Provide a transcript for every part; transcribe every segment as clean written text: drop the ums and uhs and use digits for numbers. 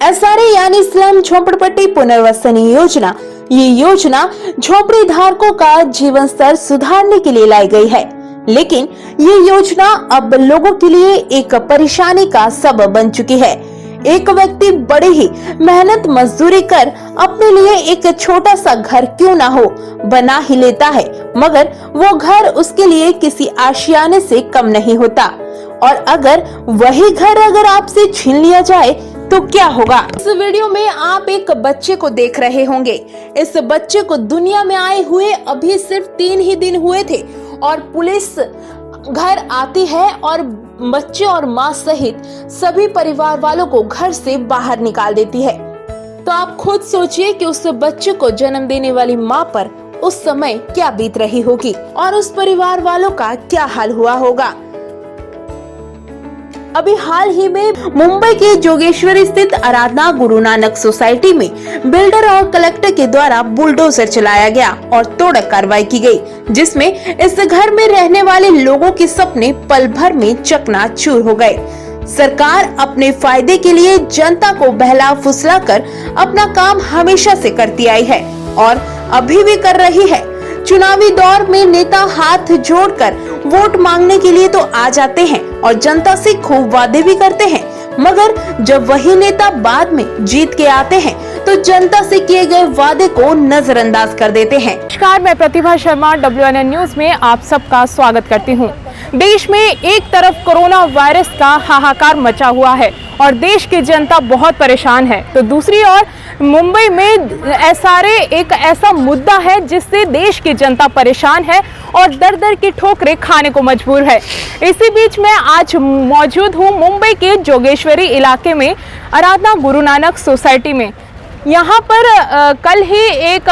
SRA यानी slum झोपड़पट्टी पुनर्वसन योजना, ये योजना झोपड़ी धारकों का जीवन स्तर सुधारने के लिए लाई गई है, लेकिन ये योजना अब लोगों के लिए एक परेशानी का सबब बन चुकी है। एक व्यक्ति बड़ी ही मेहनत मजदूरी कर अपने लिए एक छोटा सा घर क्यों ना हो बना ही लेता है, मगर वो घर उसके लिए किसी आशियाने से कम नहीं होता। और अगर वही घर अगर आपसे छीन लिया जाए तो क्या होगा। इस वीडियो में आप एक बच्चे को देख रहे होंगे। इस बच्चे को दुनिया में आए हुए अभी सिर्फ 3 ही दिन हुए थे और पुलिस घर आती है और बच्चे और माँ सहित सभी परिवार वालों को घर से बाहर निकाल देती है। तो आप खुद सोचिए कि उस बच्चे को जन्म देने वाली माँ पर उस समय क्या बीत रही होगी और उस परिवार वालों का क्या हाल हुआ होगा। अभी हाल ही में मुंबई के जोगेश्वरी स्थित आराधना गुरु नानक सोसाइटी में बिल्डर और कलेक्टर के द्वारा बुलडोजर चलाया गया और तोड़क कार्रवाई की गई, जिसमें इस घर में रहने वाले लोगों के सपने पल भर में चकनाचूर हो गए। सरकार अपने फायदे के लिए जनता को बहला फुसला कर अपना काम हमेशा से करती आई है और अभी भी कर रही है। चुनावी दौर में नेता हाथ जोड़कर वोट मांगने के लिए तो आ जाते हैं और जनता से खूब वादे भी करते हैं, मगर जब वही नेता बाद में जीत के आते हैं तो जनता से किए गए वादे को नजरअंदाज कर देते हैं। नमस्कार, मैं प्रतिभा शर्मा WNN न्यूज में आप सबका स्वागत करती हूं। देश में एक तरफ कोरोना वायरस का हाहाकार मचा हुआ है और देश की जनता बहुत परेशान है, तो दूसरी ओर मुंबई में एसआरए एक ऐसा मुद्दा है जिससे देश की जनता परेशान है और दर दर की ठोकरें खाने को मजबूर है। इसी बीच मैं आज मौजूद हूँ मुंबई के जोगेश्वरी इलाके में आराधना गुरु नानक सोसाइटी में। यहाँ पर कल ही एक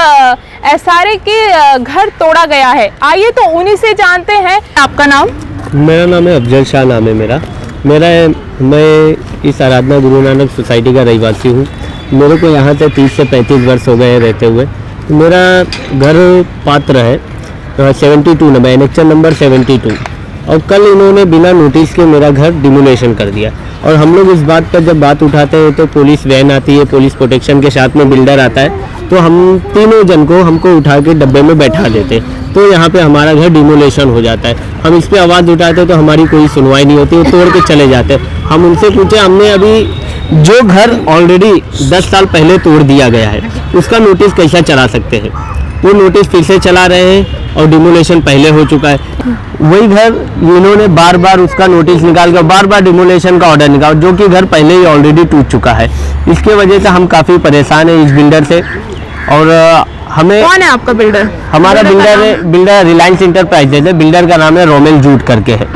एसआरए के घर तोड़ा गया है। आइए तो उन्हीं से जानते हैं। आपका नाम? मेरा नाम है अफजल शाह, नाम है मैं इस आराधना गुरु नानक सोसाइटी का रहवासी हूँ। मेरे को यहाँ से 30 से 35 वर्ष हो गए हैं रहते हुए। मेरा घर पात्र है 72 नंबर, एनेक्चर नंबर 72, और कल इन्होंने बिना नोटिस के मेरा घर डिमोलेशन कर दिया। और हम लोग इस बात पर जब बात उठाते हैं तो पुलिस वैन आती है, पुलिस प्रोटेक्शन के साथ में बिल्डर आता है, तो हम तीनों जन को हमको उठा के डब्बे में बैठा देते, तो यहाँ पे हमारा घर डिमोलेशन हो जाता है। हम इस पर आवाज़ उठाते तो हमारी कोई सुनवाई नहीं होती, वो तोड़ के चले जाते। हम उनसे पूछे, हमने अभी जो घर ऑलरेडी 10 साल पहले तोड़ दिया गया है उसका नोटिस कैसा चला सकते हैं? वो नोटिस फिर से चला रहे हैं और डिमोलेशन पहले हो चुका है। वही घर इन्होंने बार बार उसका नोटिस निकाल कर बार बार डिमोलेशन का ऑर्डर निकाला, जो कि घर पहले ही ऑलरेडी टूट चुका है। इसके वजह से हम काफ़ी परेशान हैं इस बिल्डर से। और हमें कौन है आपका बिल्डर? हमारा बिल्डर रिलायंस इंटरप्राइजेज है। बिल्डर का नाम है रोमेल जूट करके है।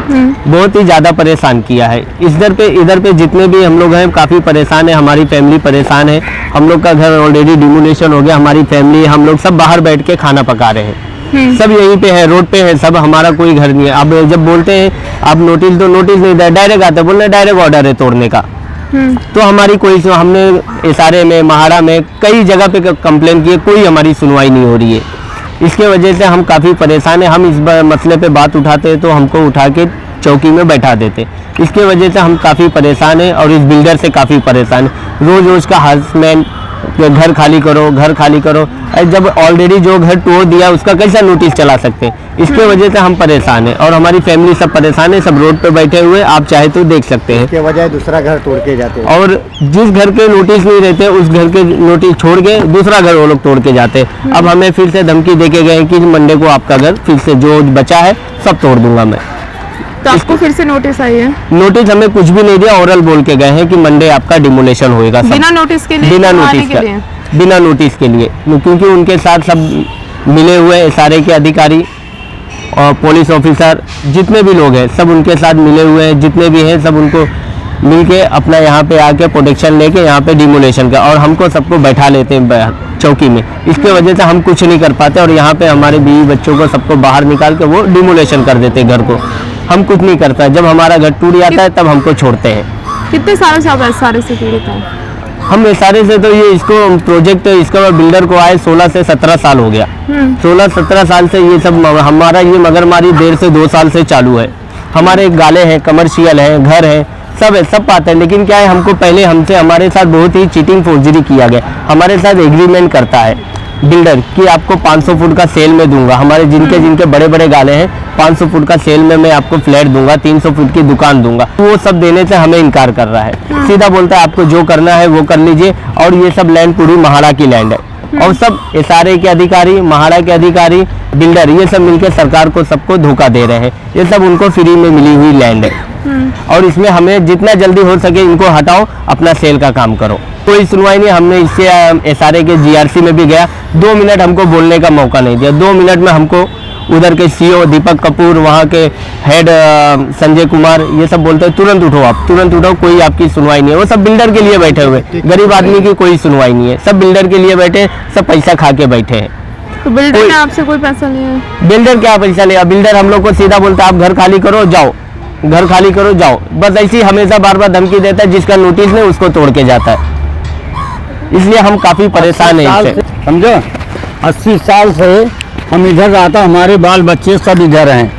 बहुत ही ज़्यादा परेशान किया है। इधर पे जितने भी हम लोग हैं काफ़ी परेशान है। हमारी फैमिली परेशान है। हम लोग का घर ऑलरेडी डिमोलेशन हो गया। हमारी फैमिली, हम लोग सब बाहर बैठ के खाना पका रहे हैं। सब यहीं पे है, रोड पे है सब। हमारा कोई घर नहीं है। अब जब बोलते हैं आप नोटिस दो, नोटिस नहीं दे, डायरेक्ट आता है, बोल रहे डायरेक्ट ऑर्डर है तोड़ने का। तो हमारी कोई, हमने एसआरए में, महाड़ा में कई जगह पे कंप्लेन की है, कोई हमारी सुनवाई नहीं हो रही है। इसके वजह से हम काफ़ी परेशान हैं। हम इस मसले पे बात उठाते हैं तो हमको उठा के चौकी में बैठा देते। इसके वजह से हम काफ़ी परेशान हैं और इस बिल्डर से काफ़ी परेशान है। रोज़ का हरासमेंट, घर खाली करो, घर खाली करो। जब ऑलरेडी जो घर तोड़ दिया उसका कैसा नोटिस चला सकते हैं? इसके वजह से हम परेशान हैं और हमारी फैमिली सब परेशान है। सब रोड पे बैठे हुए, आप चाहे तो देख सकते हैं। इसके वजह दूसरा घर तोड़ के जाते हैं और जिस घर के नोटिस नहीं रहते उस घर के नोटिस छोड़ के दूसरा घर वो लोग तोड़ के जाते हैं। अब हमें फिर से धमकी दे के गए कि मंडे को आपका घर फिर से जो बचा है सब तोड़ दूंगा मैं। तो आपको फिर से नोटिस आई है? नोटिस हमें कुछ भी नहीं दिया, ओरल बोल के गए हैं कि मंडे आपका डिमोलेशन होएगा। बिना नोटिस के लिए? बिना नोटिस के लिए, क्योंकि उनके साथ सब मिले हुए एसआरए के अधिकारी और पुलिस ऑफिसर जितने भी लोग हैं सब उनके साथ मिले हुए हैं। जितने भी हैं सब उनको मिलके अपना यहाँ पे आके प्रोटेक्शन लेके यहाँ पे डिमोलेशन का, और हमको सबको बैठा लेते हैं चौकी में। इसके वजह से हम कुछ नहीं कर पाते और यहाँ पे हमारे बीवी बच्चों को सबको बाहर निकाल के वो डिमोलेशन कर देते घर को। हम कुछ नहीं करता है। जब हमारा घर टूट जाता है तब हमको छोड़ते हैं। कितने सालों से आप एसआरए से पीड़ित हैं? हम एसआरए से तो ये इसको प्रोजेक्ट इसका बिल्डर को आए 16 से 17 साल हो गया। 16-17 साल से ये सब हमारा ये मगरमारी 1.5 से 2 साल से चालू है। हमारे गाले हैं, कमर्शियल है, घर है, सब है, सब पाते हैं। लेकिन क्या है, हमको पहले हमसे हमारे साथ बहुत ही चीटिंग फोर्जरी किया गया। हमारे साथ एग्रीमेंट करता है बिल्डर कि आपको 500 फुट का सेल में दूंगा, हमारे जिनके जिनके बड़े बड़े गाले हैं 500 फुट का सेल में मैं आपको फ्लैट दूंगा, 300 फुट की दुकान दूंगा। वो सब देने से हमें इनकार कर रहा है। सीधा बोलता है आपको जो करना है वो कर लीजिए। और ये सब लैंड पूरी महाड़ा की लैंड है और सब SRA के अधिकारी, महाड़ा के अधिकारी, बिल्डर, ये सब मिलकर सरकार को सबको धोखा दे रहे हैं। ये सब उनको फ्री में मिली हुई लैंड है और इसमें हमें जितना जल्दी हो सके इनको हटाओ, अपना सेल का काम करो। कोई सुनवाई नहीं। हमने इससे SRA के GRC में भी गया, 2 मिनट हमको बोलने का मौका नहीं दिया। 2 मिनट में हमको उधर के CO दीपक कपूर, वहाँ के हेड संजय कुमार, ये सब बोलते हैं तुरंत उठो, आप तुरंत उठो, कोई आपकी सुनवाई नहीं है। वो सब बिल्डर के लिए बैठे हुए, गरीब आदमी की कोई सुनवाई नहीं है। सब बिल्डर के लिए बैठे, सब पैसा खा के बैठे हैं। तो बिल्डर ने आपसे कोई पैसा लिया है? बिल्डर क्या पैसा लेगा? बिल्डर हम लोग को सीधा बोलता है आप घर खाली करो जाओ, घर खाली करो जाओ, बस ऐसे ही हमेशा बार बार धमकी देता है। जिसका नोटिस नहीं उसको तोड़ के जाता है। इसलिए हम काफी परेशान हैं इससे। समझो, 80 साल से हम इधर रहता, हमारे बाल बच्चे सब इधर हैं।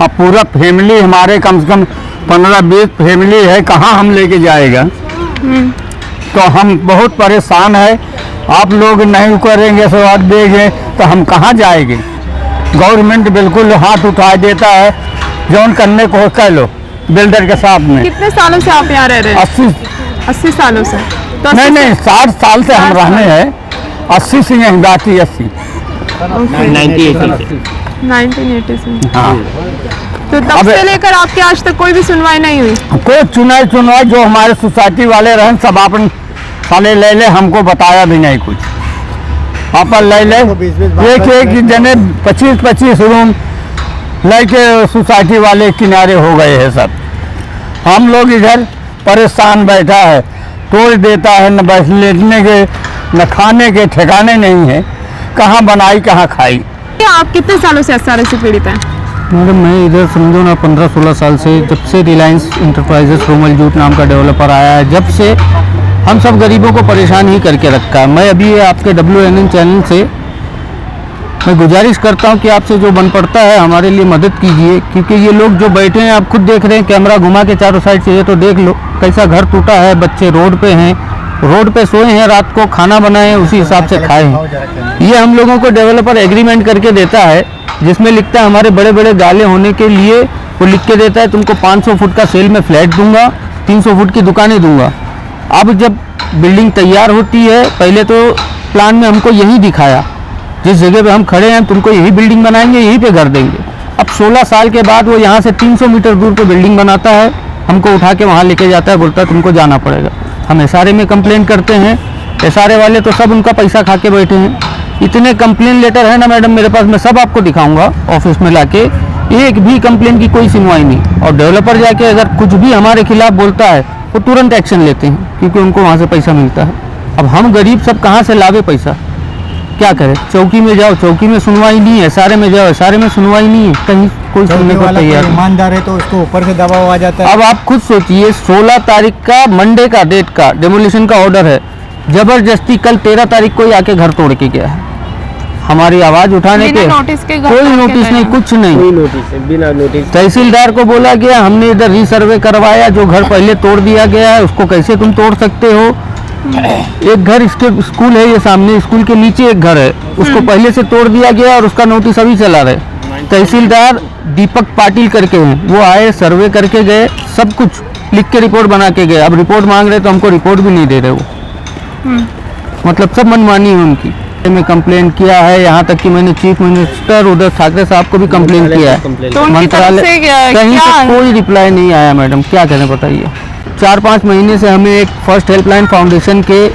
अब पूरा फैमिली हमारे कम से कम 15-20 फैमिली है, कहाँ हम लेके जाएगा? तो हम बहुत परेशान है। आप लोग नहीं करेंगे, स्वाद देंगे तो हम कहाँ जाएंगे? गवर्नमेंट बिल्कुल हाथ उठा देता है, जौन करने को कह लो बिल्डर के साथ में। कितने सालों से आप यहाँ रह रहे हैं? 80 सालों से? तो नहीं 60 साल से हम रहने हैं। 80 से नहीं, बाकी 80। 1980 से। हाँ, तो तब से लेकर आपके आज तक कोई भी सुनवाई नहीं हुई? कोई सुनवाई जो हमारे सोसाइटी वाले रहे सब अपन साले ले हमको बताया भी नहीं कुछ। अपन ले एक जने 25-25 रूम लेके सोसाइटी वाले किनारे हो गए हैं सब। हम लोग इधर परेशान बैठा है, तोड़ देता है, न बैठने के न खाने के ठिकाने नहीं है, कहाँ बनाई कहाँ खाई। आप कितने सालों से SRA से पीड़ित हैं? मैडम मैं इधर समझो ना 15-16 साल से, जब से रिलायंस इंटरप्राइजेस रोमल जूट नाम का डेवलपर आया है, जब से हम सब गरीबों को परेशान ही करके रखा है। मैं अभी आपके WNN चैनल से मैं गुजारिश करता हूं कि आपसे जो बन पड़ता है हमारे लिए मदद कीजिए, क्योंकि ये लोग जो बैठे हैं आप खुद देख रहे हैं, कैमरा घुमा के चारों साइड से, ये तो देख लो कैसा घर टूटा है, बच्चे रोड पे हैं, रोड पे सोए हैं, रात को खाना बनाए उसी हिसाब से खाए हैं। ये हम लोगों को डेवलपर एग्रीमेंट करके देता है जिसमें लिखता है हमारे बड़े बड़े गाले होने के लिए, वो लिख के देता है तुमको 500 फुट का सेल में फ्लैट दूंगा, 300 फुट की दुकानें दूंगा। अब जब बिल्डिंग तैयार होती है, पहले तो प्लान में हमको यही दिखाया, जिस जगह पे हम खड़े हैं तुमको यही बिल्डिंग बनाएंगे, यहीं पे घर देंगे। अब 16 साल के बाद वो यहाँ से 300 मीटर दूर पे बिल्डिंग बनाता है, हमको उठा के वहाँ लेके जाता है, बोलता है तुमको जाना पड़ेगा। हम SRA में कंप्लेन करते हैं, SRA वाले तो सब उनका पैसा खा के बैठे हैं। इतने कंप्लेन लेटर है ना मैडम मेरे पास, मैं सब आपको दिखाऊंगा ऑफिस में लाके, एक भी कंप्लेन की कोई सुनवाई नहीं। और डेवलपर जाके अगर कुछ भी हमारे खिलाफ बोलता है वो तुरंत एक्शन लेते हैं, क्योंकि उनको वहाँ से पैसा मिलता है। अब हम गरीब सब कहाँ से लावे पैसा, क्या करें? चौकी में जाओ, चौकी में सुनवाई नहीं है, SRA में जाओ, SRA में सुनवाई नहीं है, कहीं कोई सुनने को तैयार नहीं। ईमानदार है तो उसको ऊपर से दबाव आ जाता है। अब आप खुद सोचिए, 16 तारीख का मंडे का डेट का डेमोलिशन का ऑर्डर है, जबरदस्ती कल 13 तारीख को ही आके घर तोड़ के गया है। हमारी आवाज उठाने के कोई नोटिस नहीं, कुछ नहीं, कोई नोटिस है, बिना नोटिस। तहसीलदार को बोला गया, हमने इधर रीसर्वे करवाया, जो घर पहले तोड़ दिया गया है उसको कैसे तुम तोड़ सकते हो? एक घर इसके स्कूल है, ये सामने स्कूल के नीचे एक घर है, उसको पहले से तोड़ दिया गया और उसका नोटिस अभी चला रहे। तहसीलदार दीपक पाटिल करके हैं, वो आए, सर्वे करके गए, सब कुछ लिख के रिपोर्ट बना के गए। अब रिपोर्ट मांग रहे तो हमको रिपोर्ट भी नहीं दे रहे वो। मतलब सब मनमानी है उनकी। में कंप्लेन किया है, यहाँ तक कि मैंने चीफ मिनिस्टर उद्धव ठाकरे साहब को भी कंप्लेन किया है, तो मंत्रालय कहीं से कोई रिप्लाई नहीं आया। मैडम क्या करें बताइए? 4-5 महीने से हमें एक फर्स्ट हेल्पलाइन फाउंडेशन के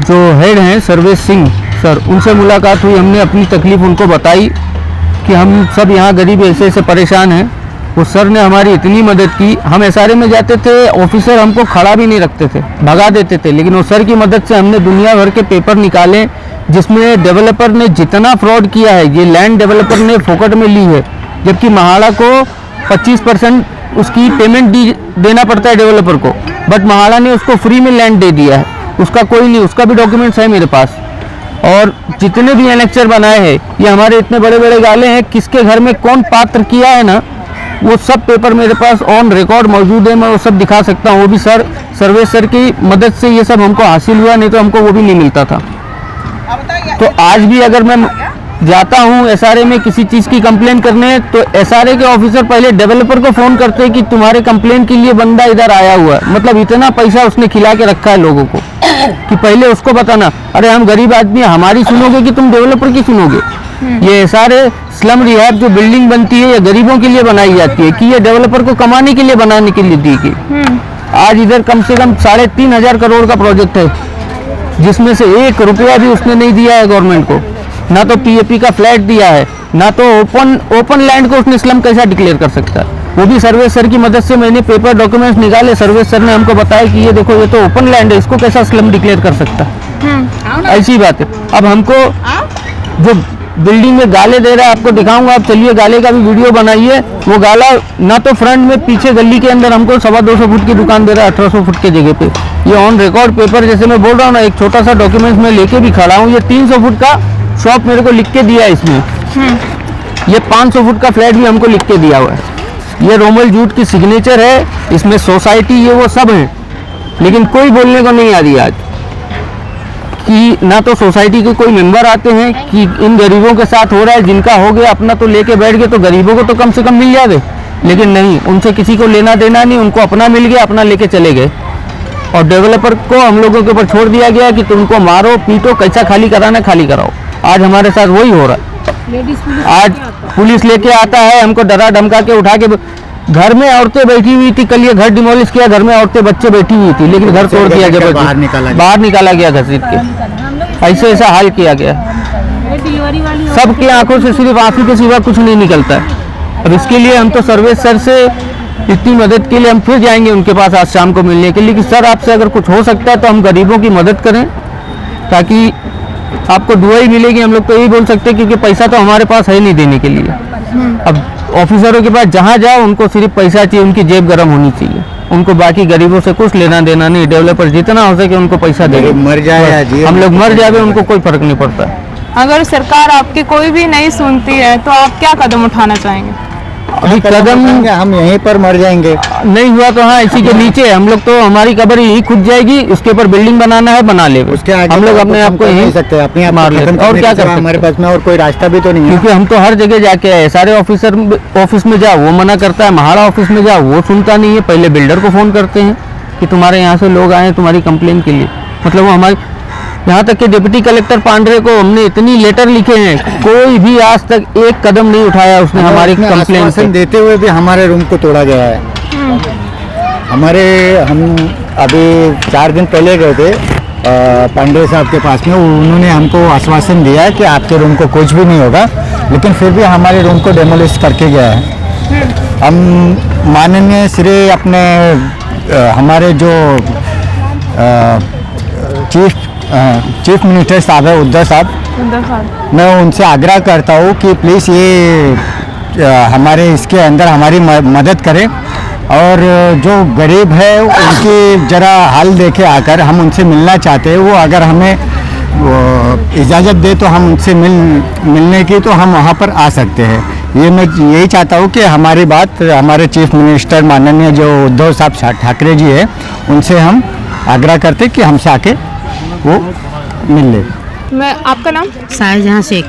जो हेड हैं सर्वेश सिंह सर, उनसे मुलाकात हुई, हमने अपनी तकलीफ उनको बताई कि हम सब यहाँ गरीब ऐसे ऐसे परेशान हैं। वो सर ने हमारी इतनी मदद की, हम SRA में जाते थे, ऑफिसर हमको खड़ा भी नहीं रखते थे, भगा देते थे, लेकिन वो सर की मदद से हमने दुनिया भर के पेपर निकाले जिसमें डेवलपर ने जितना फ्रॉड किया है, ये लैंड डेवलपर ने फोकट में ली है, जबकि महाड़ा को 25% उसकी पेमेंट देना पड़ता है डेवलपर को, बट महाड़ा ने उसको फ्री में लैंड दे दिया है, उसका कोई नहीं, उसका भी डॉक्यूमेंट्स है मेरे पास। और जितने भी एनेक्चर बनाए हैं ये हमारे इतने बड़े बड़े गाले हैं, किसके घर में कौन पात्र किया है ना, वो सब पेपर मेरे पास ऑन रिकॉर्ड मौजूद है, मैं वो सब दिखा सकता हूँ। वो भी सर्वे सर की मदद से ये सब हमको हासिल हुआ, नहीं तो हमको वो भी नहीं मिलता था। तो आज भी अगर मैं जाता हूँ एसआरए में किसी चीज़ की कंप्लेन करने, तो एसआरए के ऑफिसर पहले डेवलपर को फ़ोन करते हैं कि तुम्हारे कंप्लेन के लिए बंदा इधर आया हुआ है। मतलब इतना पैसा उसने खिला के रखा है लोगों को कि पहले उसको बताना, अरे हम गरीब आदमी हैं, हमारी सुनोगे कि तुम डेवलपर की सुनोगे। ये एसआरए स्लम रिहैब जो बिल्डिंग बनती है ये गरीबों के लिए बनाई जाती है कि ये डेवलपर को कमाने के लिए बनाने के लिए दी गई। आज इधर कम से कम 3,500 करोड़ का प्रोजेक्ट है, जिसमें से 1 रुपया भी उसने नहीं दिया है गवर्नमेंट को। ना तो पीएपी का फ्लैट दिया है, ना तो ओपन लैंड को उसने स्लम कैसा डिक्लेयर कर सकता है। वो भी सर्वे सर की मदद से मैंने पेपर डॉक्यूमेंट्स निकाले, सर्वे सर ने हमको बताया कि ये देखो ये तो ओपन लैंड है, इसको कैसा स्लम डिक्लेयर कर सकता है। ऐसी बात है। अब हमको जो बिल्डिंग में गाले दे रहा है आपको दिखाऊंगा, आप चलिए गाले का भी वीडियो बनाइए। वो गाला ना तो फ्रंट में, पीछे गली के अंदर हमको 250 फुट की दुकान दे रहा है 1800 फुट के जगह पे। ये ऑन रिकॉर्ड पेपर, जैसे मैं बोल रहा हूँ ना, एक छोटा सा डॉक्यूमेंट में लेके भी खड़ा हूँ। ये 300 फुट का शॉप मेरे को लिख के दिया है इसमें। ये 500 फुट का फ्लैट भी हमको लिख के दिया हुआ है। ये रोमल जूट की सिग्नेचर है, इसमें सोसाइटी ये वो सब है, लेकिन कोई बोलने को नहीं आ रही आज कि ना तो सोसाइटी के कोई मेंबर आते हैं कि इन गरीबों के साथ हो रहा है, जिनका हो गया अपना तो लेके बैठ गए, तो गरीबों को तो कम से कम मिल जाए। लेकिन नहीं, उनसे किसी को लेना देना नहीं, उनको अपना मिल गया, अपना लेके चले गए। और डेवलपर को हम लोगों के ऊपर छोड़ दिया गया कि तुमको मारो पीटो, कैसा खाली कराना खाली कराओ। आज हमारे साथ वही हो रहा है। आज पुलिस लेके आता है, हमको डरा धमका के उठा के, घर में औरतें बैठी हुई थी, कल ये घर डिमोलिश किया, घर में औरतें बच्चे बैठी हुई थी, लेकिन घर तोड़ दिया गया, बाहर निकाला गया घसीट के। ऐसा हाल किया गया। सबकी आंखों से सिर्फ आंसू के सिवा कुछ नहीं निकलता है। अब इसके लिए हम तो सर्वे सर से इतनी मदद के लिए हम फिर जाएंगे उनके पास आज शाम को मिलने के लिए कि सर आपसे अगर कुछ हो सकता है तो हम गरीबों की मदद करें, ताकि आपको दुआ ही मिलेगी। हम लोग तो यही बोल सकते हैं, क्योंकि पैसा तो हमारे पास है नहीं देने के लिए। अब ऑफिसरों के पास जहाँ जाओ उनको सिर्फ पैसा चाहिए, उनकी जेब गर्म होनी चाहिए, उनको बाकी गरीबों से कुछ लेना देना नहीं। डेवलपर जितना हो सके उनको पैसा दे, मर जाए हम लोग मर जाए, उनको कोई फर्क नहीं पड़ता। अगर सरकार आपकी कोई भी नहीं सुनती है तो आप क्या कदम उठाना चाहेंगे? अभी कदम हम यहीं पर मर जाएंगे। नहीं हुआ तो हाँ इसी के नीचे हम लोग, तो हमारी कब्र यही खुद जाएगी, उसके ऊपर बिल्डिंग बनाना है बना ले, उसके आगे हम लोग अपने आप को यहीं सकते हैं, अपने आप मार लेते हैं। और क्या कर हमारे पास में और कोई रास्ता भी तो नहीं है, क्योंकि हम तो हर जगह जाके आए। सारे ऑफिस में जाओ वो मना करता है, महाड़ा ऑफिस में जाओ वो सुनता नहीं है। पहले बिल्डर को फ़ोन करते हैं कि तुम्हारे यहाँ से लोग आए तुम्हारी कंप्लेन के लिए। मतलब वो हमारी, यहाँ तक कि डिप्टी कलेक्टर पांडे को हमने इतनी लेटर लिखे हैं, कोई भी आज तक एक कदम नहीं उठाया उसने हमारी कंप्लेन से। देते हुए भी हमारे रूम को तोड़ा गया है। हम अभी 4 दिन पहले गए थे पांडे साहब के पास में, उन्होंने हमको आश्वासन दिया है कि आपके रूम को कुछ भी नहीं होगा, लेकिन फिर भी हमारे रूम को डेमोलिश करके गया है। हम माननीय श्री अपने हमारे जो चीफ मिनिस्टर साहब है उद्धव साहब, मैं उनसे आग्रह करता हूँ कि प्लीज़ ये हमारे इसके अंदर हमारी मदद करें, और जो गरीब है उनकी ज़रा हाल देखे आकर, हम उनसे मिलना चाहते हैं। वो अगर हमें इजाज़त दे तो हम उनसे मिलने की तो हम वहाँ पर आ सकते हैं। ये मैं यही चाहता हूँ कि हमारी बात हमारे चीफ मिनिस्टर माननीय जो उद्धव साहब ठाकरे जी है, उनसे हम आग्रह करते कि हमसे आके वो मिल ले। मैं, आपका नाम? शाहजहां शेख।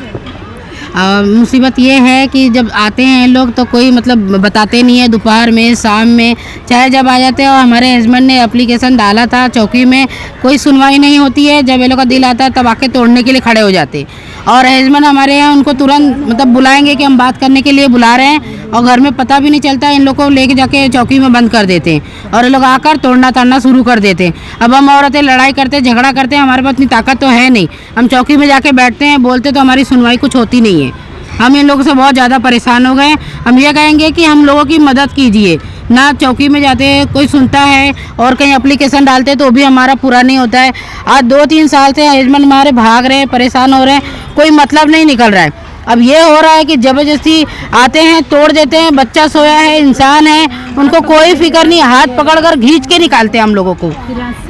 और मुसीबत ये है कि जब आते हैं लोग तो कोई मतलब बताते नहीं है, दोपहर में शाम में चाहे जब आ जाते हैं। और हमारे हस्बैंड ने एप्लीकेशन डाला था चौकी में, कोई सुनवाई नहीं होती है। जब ये लोग का दिल आता है तब आके तोड़ने के लिए खड़े हो जाते। और हस्बैंड हमारे यहाँ उनको तुरंत मतलब बुलाएंगे कि हम बात करने के लिए बुला रहे हैं, और घर में पता भी नहीं चलता, इन लोग को लेके जाके चौकी में बंद कर देते हैं और ये लोग आकर तोड़ना ताड़ना शुरू कर देते हैं। अब हम औरतें लड़ाई करते झगड़ा करते हैं, हमारे पास इतनी ताकत तो है नहीं। हम चौकी में जाके बैठते हैं, बोलते तो हमारी सुनवाई कुछ होती नहीं है। हम इन लोगों से बहुत ज़्यादा परेशान हो गए। हम ये कहेंगे कि हम लोगों की मदद कीजिए। ना चौकी में जाते कोई सुनता है, और कहीं एप्लीकेशन डालते तो भी हमारा पूरा नहीं होता है। आज 2-3 साल से हस्बैंड हमारे भाग रहे हैं, परेशान हो रहे हैं, कोई मतलब नहीं निकल रहा है। अब ये हो रहा है कि ज़बरदस्ती आते हैं, तोड़ देते हैं। बच्चा सोया है, इंसान है, उनको कोई फिक्र नहीं, हाथ पकड़कर खींच के निकालते हैं हम लोगों को।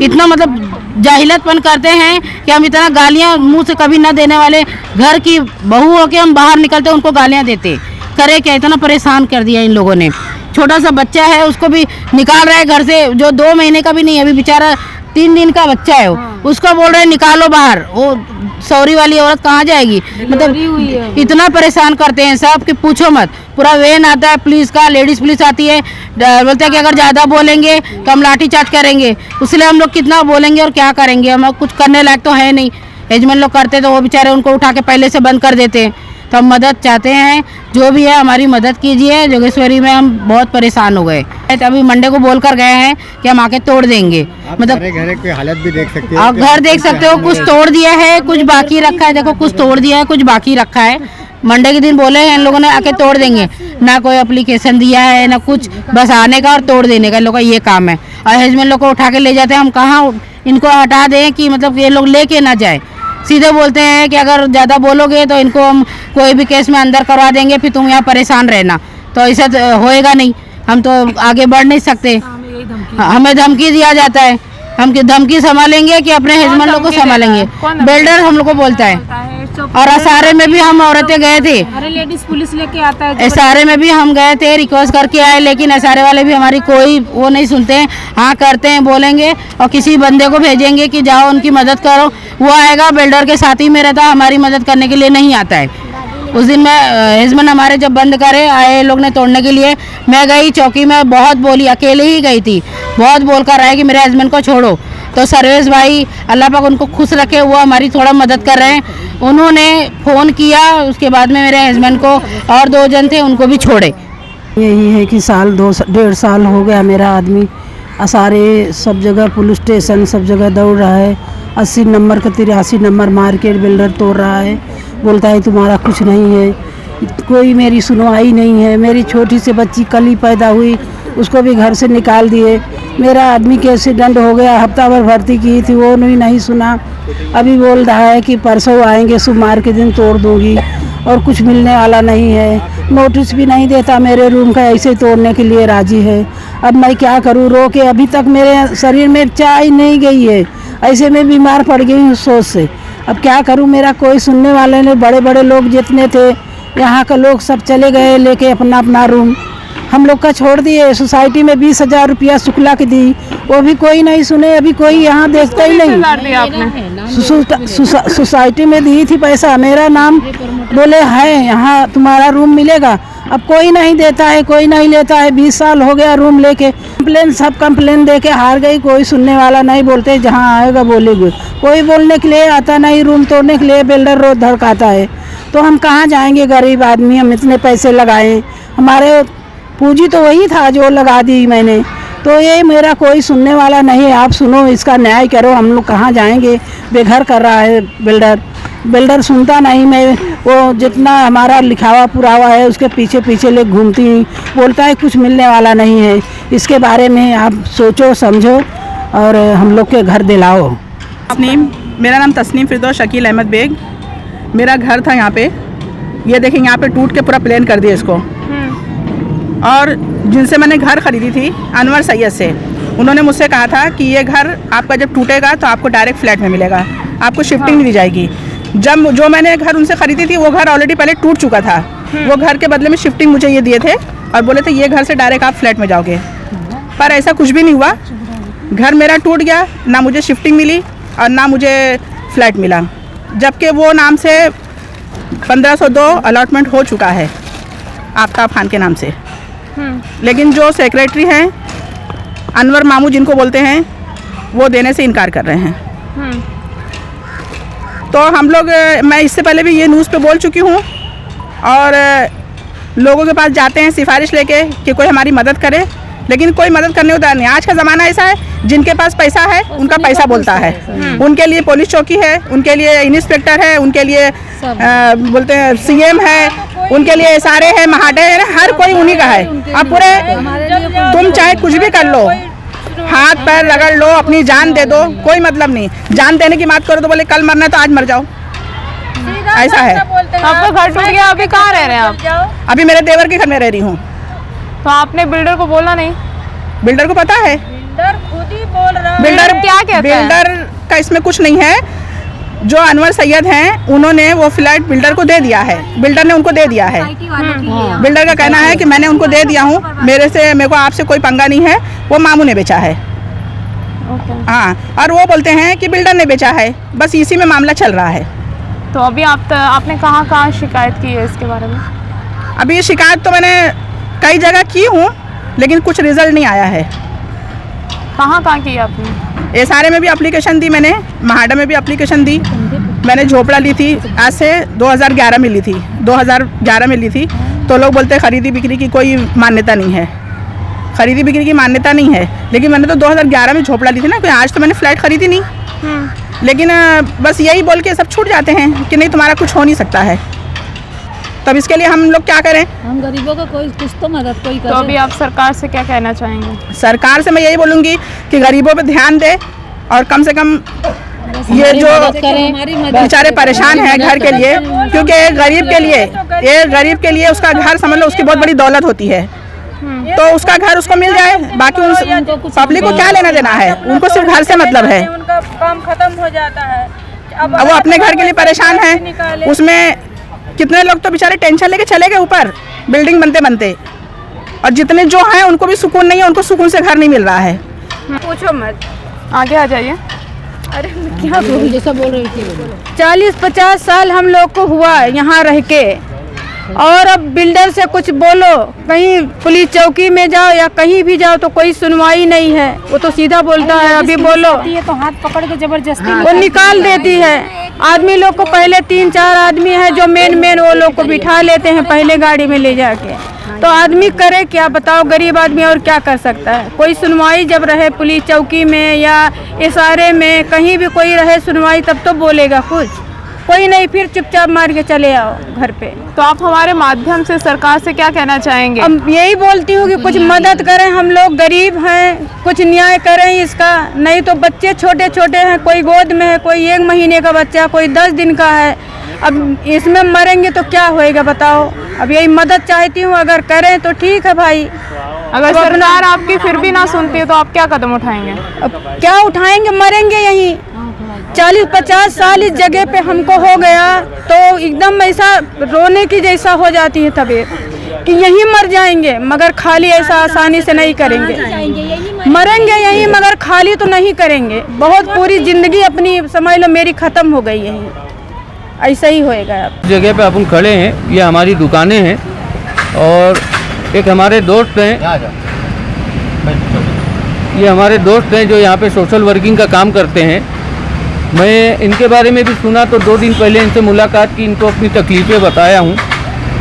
इतना मतलब जाहिलतपन करते हैं कि हम इतना गालियाँ मुंह से कभी ना देने वाले घर की बहू हो के हम बाहर निकलते उनको गालियाँ देते। करे क्या, इतना परेशान कर दिया इन लोगों ने। छोटा सा बच्चा है उसको भी निकाल रहा है घर से, जो 2 महीने का भी नहीं है, अभी बेचारा 3 दिन का बच्चा है उसको बोल रहे हैं निकालो बाहर। वो सौरी वाली औरत कहाँ जाएगी, मतलब इतना परेशान करते हैं सब कि पूछो मत। पूरा वैन आता है पुलिस का, लेडीज पुलिस आती है, बोलते हैं कि अगर ज़्यादा बोलेंगे तो हम लाठीचार्ज करेंगे। इसलिए हम लोग कितना बोलेंगे और क्या करेंगे, हम कुछ करने लायक तो है नहीं। एजमेंट लोग करते तो वो बेचारे उनको उठा के पहले से बंद कर देते हैं। तो हम मदद चाहते हैं, जो भी है हमारी मदद कीजिए। जोगेश्वरी में हम बहुत परेशान हो गए, तो अभी मंडे को बोल कर गए हैं कि हम आके तोड़ देंगे। मतलब घर की हालत भी देख सकते हो, आप घर देख सकते हो, कुछ तोड़ दिया है, कुछ बाकी रखा है। देखो कुछ तोड़ दिया है, कुछ बाकी रखा है। मंडे के दिन बोले हैं इन लोगों ने आके तोड़ देंगे, ना कोई एप्लीकेशन दिया है ना कुछ, बस आने का और तोड़ देने का इन लोगों का ये काम है। और हेजमेंट लोग को उठा के ले जाते हैं, हम कहाँ इनको हटा दें कि मतलब ये लोग लेके ना जाए। सीधे बोलते हैं कि अगर ज़्यादा बोलोगे तो इनको हम कोई भी केस में अंदर करवा देंगे, फिर तुम यहाँ परेशान रहना। तो ऐसा होएगा नहीं, हम तो आगे बढ़ नहीं सकते। हमें धमकी दिया जाता है, हम धमकी संभालेंगे कि अपने हेजमेंट लोग को संभालेंगे। बिल्डर हम लोग को बोलता है। और असारे में भी हम औरतें गए थे, अरे लेडीज पुलिस लेके आता है। असारे में भी हम गए थे, रिक्वेस्ट करके आए, लेकिन असारे वाले भी हमारी कोई वो नहीं सुनते हैं। हाँ करते हैं, बोलेंगे और किसी बंदे को भेजेंगे कि जाओ उनकी मदद करो, वो आएगा। बिल्डर के साथ ही में रहता, हमारी मदद करने के लिए नहीं आता है। उस दिन मैं हेजमेंट हमारे जब बंद करे आए लोग ने तोड़ने के लिए, मैं गई चौकी में, बहुत बोली, अकेले ही गई थी, बहुत बोल कर आए कि मेरे हस्बैंड को छोड़ो। तो सर्वेश भाई अल्लाह पाक उनको खुश रखे, वो हमारी थोड़ा मदद कर रहे हैं। उन्होंने फ़ोन किया, उसके बाद में मेरे हस्बैंड को और 2 जन थे उनको भी छोड़े। यही है कि 1.5 साल हो गया मेरा आदमी सारे सब जगह, पुलिस स्टेशन सब जगह दौड़ रहा है। 80 नंबर का 83 नंबर मार्केट बिल्डर तोड़ रहा है, बोलता है तुम्हारा कुछ नहीं है, कोई मेरी सुनवाई नहीं है। मेरी छोटी सी बच्ची कल ही पैदा हुई, उसको भी घर से निकाल दिए। मेरा आदमी के एक्सीडेंट हो गया, हफ्ता भर भर्ती की थी, वो नहीं सुना। अभी बोल रहा है कि परसों आएंगे, सोमवार के दिन तोड़ दूंगी, और कुछ मिलने वाला नहीं है। नोटिस भी नहीं देता मेरे रूम का, ऐसे तोड़ने के लिए राजी है। अब मैं क्या करूं, रो के अभी तक मेरे शरीर में चाय नहीं गई है, ऐसे में बीमार पड़ गई हूँ सोच से। अब क्या करूं, मेरा कोई सुनने वाले नहीं। बड़े बड़े लोग जितने थे यहाँ का लोग सब चले गए लेके अपना अपना रूम, हम लोग का छोड़ दिए। सोसाइटी में 20,000 रुपया शुक्ला की दी, वो भी कोई नहीं सुने। अभी कोई यहाँ देखता ही नहीं। सोसाइटी में दी थी पैसा, मेरा नाम बोले है यहाँ तुम्हारा रूम मिलेगा, अब कोई नहीं देता है, कोई नहीं लेता है। 20 साल हो गया रूम लेके। सब कंप्लेन दे के हार गई, कोई सुनने वाला नहीं। बोलते जहाँ आएगा बोलेंगे, कोई बोलने के लिए आता नहीं। रूम तोड़ने के लिए बिल्डर रोज धड़काता है, तो हम कहाँ जाएंगे गरीब आदमी, हम इतने पैसे लगाए, हमारे पूंजी तो वही था जो लगा दी मैंने। तो ये मेरा कोई सुनने वाला नहीं है। आप सुनो, इसका न्याय करो, हम लोग कहाँ जाएंगे। बेघर कर रहा है बिल्डर सुनता नहीं। मैं वो जितना हमारा लिखावा पुरावा है उसके पीछे पीछे ले घूमती हूँ, बोलता है कुछ मिलने वाला नहीं है। इसके बारे में आप सोचो समझो और हम लोग के घर दिलाओ। तस्नीम, मेरा नाम तस्नीम फिरदौस शकील अहमद बेग। मेरा घर था यहाँ पे, ये देखें यहाँ पे टूट के पूरा प्लेन कर दिया इसको। और जिनसे मैंने घर ख़रीदी थी अनवर सैयद से, उन्होंने मुझसे कहा था कि ये घर आपका जब टूटेगा तो आपको डायरेक्ट फ्लैट में मिलेगा, आपको शिफ्टिंग नहीं दी जाएगी। जब जो मैंने घर उनसे ख़रीदी थी वो घर ऑलरेडी पहले टूट चुका था। वो घर के बदले में शिफ्टिंग मुझे ये दिए थे और बोले थे ये घर से डायरेक्ट आप फ्लैट में जाओगे, पर ऐसा कुछ भी नहीं हुआ। घर मेरा टूट गया, ना मुझे शिफ्टिंग मिली और ना मुझे फ्लैट मिला, जबकि वो नाम से 1502 अलॉटमेंट हो चुका है आफ्ताब खान के नाम से। लेकिन जो सेक्रेटरी हैं अनवर मामू जिनको बोलते हैं, वो देने से इनकार कर रहे हैं। तो हम लोग, मैं इससे पहले भी ये न्यूज़ पे बोल चुकी हूँ और लोगों के पास जाते हैं सिफारिश लेके कि कोई हमारी मदद करे, लेकिन कोई मदद करने को तैयार नहीं। आज का ज़माना ऐसा है, जिनके पास पैसा है उनका पैसा बोलता है। उनके लिए पुलिस चौकी है, उनके लिए इंस्पेक्टर है, उनके लिए बोलते हैं सीएम है, उनके लिए सारे हैं, महाडे है, हर कोई उन्हीं का है। अब पूरे तुम चाहे कुछ भी कर लो, हाथ पैर रगड़ लो, अपनी जान दे दो, कोई मतलब नहीं। जान देने की बात करो तो बोले कल मरना है तो आज मर जाओ, ऐसा है। आपका घर टूट गया, अभी कहाँ रह रहे हैं आप? अभी मेरे देवर के घर में रह रही हूँ। तो आपने बिल्डर को बोला नहीं? बिल्डर को पता है, बिल्डर खुद ही बोल रहा है। बिल्डर क्या कहता है? बिल्डर का इसमें कुछ नहीं है। जो अनवर सैयद हैं उन्होंने वो फ्लैट बिल्डर को दे दिया है, बिल्डर ने उनको दे दिया है। बिल्डर का कहना है कि मैंने उनको दे दिया हूँ, मेरे को आपसे कोई पंगा नहीं है, वो मामू ने बेचा है। हाँ, और वो बोलते हैं कि बिल्डर ने बेचा है, बस इसी में मामला चल रहा है। तो अभी आपने कहाँ शिकायत की है इसके बारे में? अभी शिकायत तो मैंने कई जगह की हूँ, लेकिन कुछ रिजल्ट नहीं आया है। कहाँ की आपने? एसआरए में भी एप्लीकेशन दी मैंने, महाडा में भी एप्लीकेशन दी, मैंने झोपड़ा ली थी, आज से 2011 में ली थी, 2011 में ली थी। तो लोग बोलते खरीदी बिक्री की कोई मान्यता नहीं है, खरीदी बिक्री की मान्यता नहीं है, लेकिन मैंने तो 2011 में झोपड़ा ली थी ना, कोई आज तो मैंने फ्लैट खरीदी नहीं। लेकिन बस यही बोल के सब छूट जाते हैं कि नहीं तुम्हारा कुछ हो नहीं सकता है। तब इसके लिए हम लोग क्या करें? हम गरीबों को कोई कुछ तो मदद कोई करे। तो अभी आप सरकार से क्या कहना चाहेंगे? सरकार से मैं यही बोलूँगी कि गरीबों पे ध्यान दे, और कम से कम ये जो बेचारे परेशान हैं घर के लिए, क्योंकि एक गरीब के लिए उसका घर समझ लो उसकी बहुत बड़ी दौलत होती है, तो उसका घर उसको मिल जाए, बाकी उन पब्लिक को क्या लेना देना है, उनको सिर्फ घर से मतलब है। उनका काम खत्म हो जाता है, अब वो अपने घर के लिए परेशान है। उसमें कितने लोग तो बेचारे टेंशन लेके चले गए ऊपर बिल्डिंग बनते बनते, और जितने जो हैं उनको भी सुकून नहीं है, उनको सुकून से घर नहीं मिल रहा है। पूछो मत, आगे आ जाइए। अरे क्या बोल जैसा बोल रही थी। 40-50 साल हम लोग को हुआ यहाँ रह के, और अब बिल्डर से कुछ बोलो, कहीं पुलिस चौकी में जाओ या कहीं भी जाओ तो कोई सुनवाई नहीं है। वो तो सीधा बोलता है अभी बोलो तो हाथ पकड़ के जबरदस्ती वो निकाल देती है। आदमी लोग को पहले 3-4 आदमी है जो मेन वो लोग को बिठा लेते हैं पहले गाड़ी में ले जाके, तो आदमी करे क्या बताओ? गरीब आदमी और क्या कर सकता है? कोई सुनवाई जब रहे पुलिस चौकी में या एसआरए में, कहीं भी कोई रहे सुनवाई, तब तो बोलेगा कुछ। कोई नहीं, फिर चुपचाप मार के चले आओ घर पे। तो आप हमारे माध्यम से सरकार से क्या कहना चाहेंगे? अब यही बोलती हूँ कि कुछ मदद करें, हम लोग गरीब हैं, कुछ न्याय करें इसका। नहीं तो बच्चे छोटे छोटे हैं, कोई गोद में है, कोई 1 महीने का बच्चा, कोई 10 दिन का है। अब इसमें मरेंगे तो क्या होएगा बताओ? अब यही मदद चाहती हूँ, अगर करें तो ठीक है भाई। अगर सरकार आपकी फिर भी ना सुनती है तो आप क्या कदम उठाएंगे? अब क्या उठाएंगे? मरेंगे यहीं। 40-50 साल इस जगह पे हमको हो गया तो एकदम ऐसा रोने की जैसा हो जाती है तबीयत कि यहीं मर जाएंगे, मगर खाली ऐसा आसानी से नहीं करेंगे। मरेंगे यहीं मगर खाली तो नहीं करेंगे। बहुत पूरी ज़िंदगी अपनी समझ लो मेरी ख़त्म हो गई यहीं, ऐसा ही होएगा। अब जगह पे अपन खड़े हैं, ये हमारी दुकानें हैं और एक हमारे दोस्त हैं, ये हमारे दोस्त हैं जो यहाँ पे सोशल वर्किंग का काम करते हैं। मैं इनके बारे में भी सुना तो 2 दिन पहले इनसे मुलाकात की, इनको अपनी तकलीफ़ें बताया हूँ।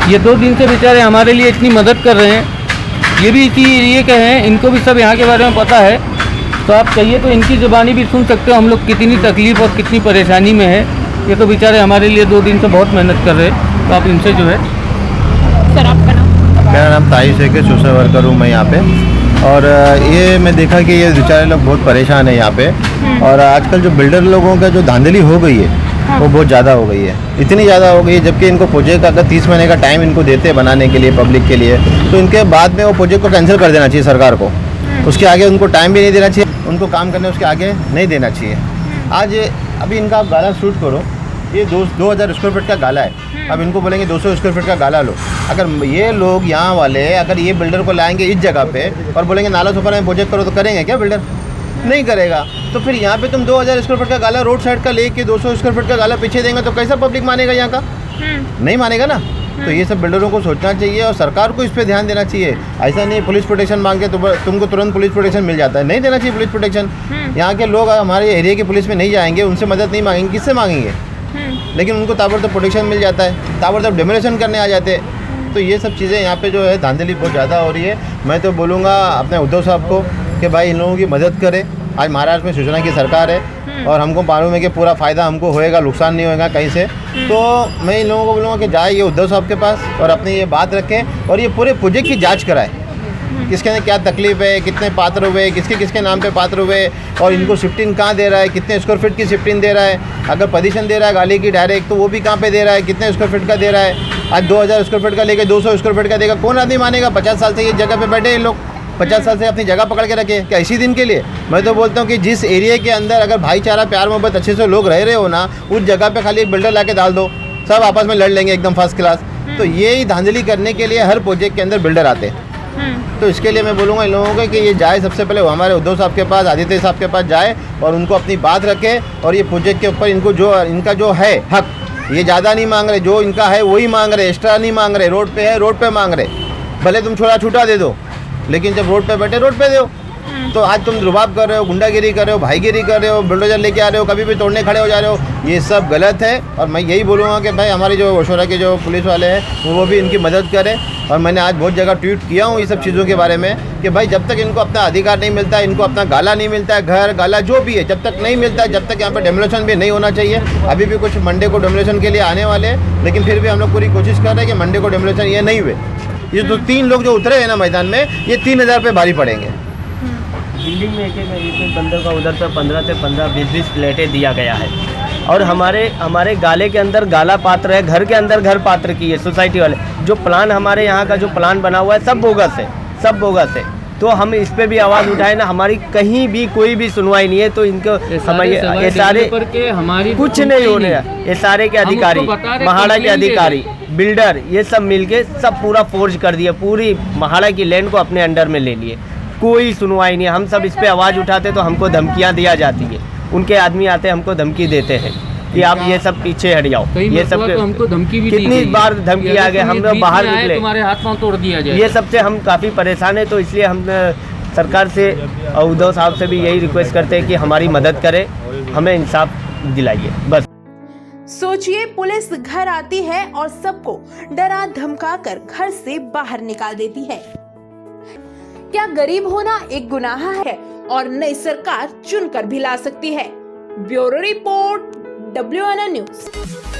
ये 2 दिन से बेचारे हमारे लिए इतनी मदद कर रहे हैं। ये भी इसीलिए कहें, इनको भी सब यहाँ के बारे में पता है, तो आप चाहिए तो इनकी ज़ुबानी भी सुन सकते हो हम लोग कितनी तकलीफ़ और कितनी परेशानी में है। ये तो बेचारे हमारे लिए 2 दिन से बहुत मेहनत कर रहे हैं, तो आप इनसे जो है। सर आपका नाम? मेरा नाम ताइश है, कि सोशल वर्कर हूँ मैं यहाँ पे। और ये मैं देखा कि ये बेचारे लोग बहुत परेशान है यहाँ पे, और आजकल जो बिल्डर लोगों का जो धांधली हो गई है वो बहुत ज़्यादा हो गई है, इतनी ज़्यादा हो गई है। जबकि इनको प्रोजेक्ट अगर 30 महीने का टाइम इनको देते हैं बनाने के लिए पब्लिक के लिए, तो इनके बाद में वो प्रोजेक्ट को कैंसिल कर देना चाहिए सरकार को। उसके आगे उनको टाइम भी नहीं देना चाहिए, उनको काम करने उसके आगे नहीं देना चाहिए। आज अभी इनका आप गाला शूट करो, ये 2000 स्क्वायर फीट का गाला है। अब इनको बोलेंगे 200 स्क्वायर फीट का गाला लो। अगर ये लोग यहाँ वाले अगर ये बिल्डर को लाएंगे इस जगह पे और बोलेंगे नाला सुपर में प्रोजेक्ट करो, तो करेंगे क्या? बिल्डर नहीं करेगा। तो फिर यहाँ पे तुम 2000 स्क्वायर फीट का गाला रोड साइड का लेके 200 स्क्वायर फीट का गाला पीछे देंगे तो कैसा पब्लिक मानेगा? यहाँ का नहीं मानेगा ना। तो ये सब बिल्डरों को सोचना चाहिए और सरकार को इस पर ध्यान देना चाहिए। ऐसा नहीं पुलिस प्रोटेक्शन मांगे तो तुमको तुरंत पुलिस प्रोटेक्शन मिल जाता है, नहीं देना चाहिए पुलिस प्रोटेक्शन। यहाँ के लोग हमारे एरिया की पुलिस में नहीं जाएंगे, उनसे मदद नहीं मांगेंगे, किससे मांगेंगे? लेकिन उनको ताबड़तोड़ प्रोटेक्शन मिल जाता है, ताबड़तोड़ डेमोलेशन करने आ जाते हैं। तो ये सब चीज़ें यहाँ पे जो है धांधली बहुत ज़्यादा हो रही है। मैं तो बोलूँगा अपने उद्धव साहब को कि भाई इन लोगों की मदद करें। आज महाराष्ट्र में शिवसेना की सरकार है और हमको मालूम है कि पूरा फ़ायदा हमको होएगा, नुकसान नहीं होएगा कहीं से। तो मैं इन लोगों को बोलूँगा कि जाए ये उद्धव साहब के पास और अपनी ये बात रखें और ये पूरे प्रोजेक्ट की जाँच कराए, किसके अंदर क्या तकलीफ है, कितने पात्र हुए, किसके नाम पे पात्र हुए, और इनको शिफ्टिंग कहाँ दे रहा है, कितने स्क्वायर फीट की शिफ्टिंग दे रहा है। अगर पोजीशन दे रहा है गाली की डायरेक्ट, तो वो भी कहाँ पे दे रहा है, कितने स्क्वायर फीट का दे रहा है। आज 2000 स्क्वायर फीट का लेके 200 स्क्वायर फीट का देगा, कौन आदमी मानेगा? 50 साल से ये जगह पे बैठे हैं लोग, 50 साल से अपनी जगह पकड़ के रखे, क्या इसी दिन के लिए? मैं तो बोलता हूँ कि जिस एरिया के अंदर अगर भाईचारा प्यार मोहब्बत अच्छे से लोग रह रहे हो ना, उस जगह पे खाली एक बिल्डर ला के डाल दो, सब आपस में लड़ लेंगे एकदम फर्स्ट क्लास। तो यही धांधली करने के लिए हर प्रोजेक्ट के अंदर बिल्डर आते हैं। तो इसके लिए मैं बोलूँगा इन लोगों को कि ये जाए सबसे पहले हमारे उद्धव साहब के पास, आदित्य साहब के पास जाए और उनको अपनी बात रखे, और ये प्रोजेक्ट के ऊपर इनका जो है हक, ये ज़्यादा नहीं मांग रहे, जो इनका है वही मांग रहे, एक्स्ट्रा नहीं मांग रहे। रोड पे है, रोड पे मांग रहे, भले तुम छोटा छूटा दे दो, लेकिन जब रोड पे बैठे रोड पे दो। तो आज तुम रुबाब कर रहे हो, गुंडागिरी कर रहे हो, भाईगिरी कर रहे हो, बुलडोजर लेके आ रहे हो, कभी भी तोड़ने खड़े हो जा रहे हो, ये सब गलत है। और मैं यही बोलूँगा कि भाई हमारी जो ओशोरा के जो पुलिस वाले हैं वो भी इनकी मदद करें। और मैंने आज बहुत जगह ट्वीट किया हूँ ये सब चीज़ों के बारे में कि भाई जब तक इनको अपना अधिकार नहीं मिलता है, इनको अपना गाला नहीं मिलता है, घर गाला जो भी है, जब तक नहीं मिलता है, जब तक यहाँ पर डेमोलेशन भी नहीं होना चाहिए। अभी भी कुछ मंडे को डेमोलेशन के लिए आने वाले हैं, लेकिन फिर भी हम लोग पूरी कोशिश कर रहे हैं कि मंडे को डेमोलेशन ये नहीं हुए। ये तो 3 लोग जो उतरे हैं ना मैदान में, ये 3000 पे भारी पड़ेंगे। बिल्डिंग में एक बंदे का उधर पे 15 से 20 प्लेटें दिया गया है, और हमारे गाले के अंदर गाला पात्र है, घर के अंदर घर पात्र की है सोसाइटी वाले। जो प्लान हमारे यहाँ का जो प्लान बना हुआ है सब बोगस है, सब बोगस है। तो हम इस पे भी आवाज़ उठाए ना, हमारी कहीं भी कोई भी सुनवाई नहीं है। तो इनको ये सारे कुछ नहीं होने, ये सारे के अधिकारी, महाड़ा के अधिकारी, बिल्डर, ये सब मिलके सब पूरा फोर्ज कर दिया, पूरी महाड़ा की लैंड को अपने अंडर में ले लिए। कोई सुनवाई नहीं है। हम सब इस पे आवाज़ उठाते तो हमको धमकियाँ दिया जाती है, उनके आदमी आते हमको धमकी देते हैं कि आप ये सब पीछे हट जाओ। ये सब तो हमको धमकी भी कितनी बार धमकी आ गए, हम लोग बाहर निकले, तुम्हारे हाथ पांव तोड़ दिया जाए। ये सबसे हम काफ़ी परेशान है। तो इसलिए हम सरकार से और उद्धव साहब से भी यही रिक्वेस्ट करते हैं कि हमारी मदद करें, हमें इंसाफ दिलाइए बस। सोचिए, पुलिस घर आती है और सबको डरा धमका कर घर से बाहर निकाल देती है। क्या गरीब होना एक गुनाह है और नई सरकार चुनकर भी ला सकती है? Bureau report, WNN news.